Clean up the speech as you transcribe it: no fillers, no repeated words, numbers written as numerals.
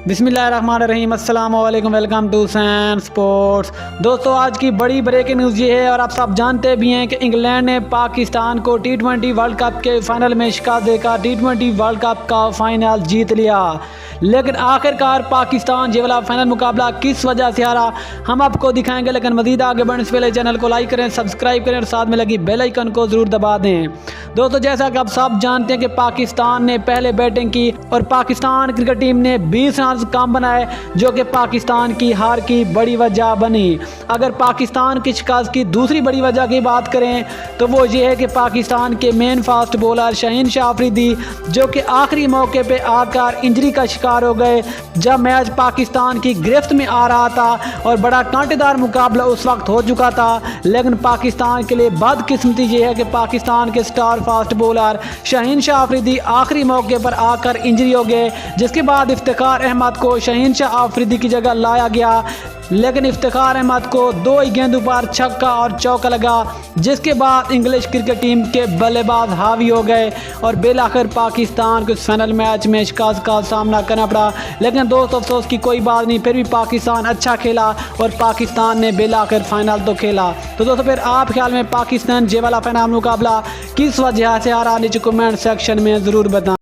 बिस्मिल्लाहिर्रहमानिर्रहीम, अस्सलाम वालेकुम, वेलकम टू सैन स्पोर्ट्स। दोस्तों, आज की बड़ी ब्रेकिंग न्यूज़ ये है और आप सब जानते भी हैं कि इंग्लैंड ने पाकिस्तान को T20 वर्ल्ड कप के फाइनल में शिकस्त देकर T20 वर्ल्ड कप का फाइनल जीत लिया। लेकिन आखिरकार पाकिस्तान ये वाला फाइनल मुकाबला किस वजह से हारा, हम आपको दिखाएंगे। लेकिन मज़ीद आगे बढ़ने से पहले चैनल को लाइक करें, सब्सक्राइब करें और साथ में लगी बेल आइकन को ज़रूर दबा दें। दोस्तों, जैसा कि आप सब जानते हैं कि पाकिस्तान ने पहले बैटिंग की और पाकिस्तान क्रिकेट टीम ने 20 रन कम बनाए, जो कि पाकिस्तान की हार की बड़ी वजह बनी। अगर पाकिस्तान की शिकस्त की दूसरी बड़ी वजह की बात करें तो वो ये है कि पाकिस्तान के main fast bowler Shaheen Shah Afridi, जो कि आखिरी मौके पे आकर इंजरी का शिकार हो गए जब मैच पाकिस्तान की गिरफ्त में आ रहा था और बड़ा कांटेदार मुकाबला उस वक्त हो चुका था। लेकिन पाकिस्तान के लिए बदकिस्मती ये है कि पाकिस्तान के star fast bowler Shaheen Shah Afridi आखिरी मौके पर आकर इंजरी हो गए, जिसके बाद इफ्तिखार अहमद को शाहीन शाह अफरीदी की जगह लाया गया। लेकिन इफ्तिखार अहमद को 2 ही गेंदों पर छक्का और चौका लगा, जिसके बाद इंग्लिश क्रिकेट टीम के बल्लेबाज हावी हो गए और बेलाखिर पाकिस्तान को इस फाइनल मैच में शिकस्त का सामना करना पड़ा। लेकिन दोस्तों, अफसोस की कोई बात नहीं, फिर भी पाकिस्तान अच्छा खेला और पाकिस्तान ने बेलाखिर फाइनल तो खेला। तो दोस्तों, फिर आप ख्याल में पाकिस्तान ये वाला फाइनल मुकाबला किस वजह से हारा, नीचे कमेंट सेक्शन में ज़रूर बताएं।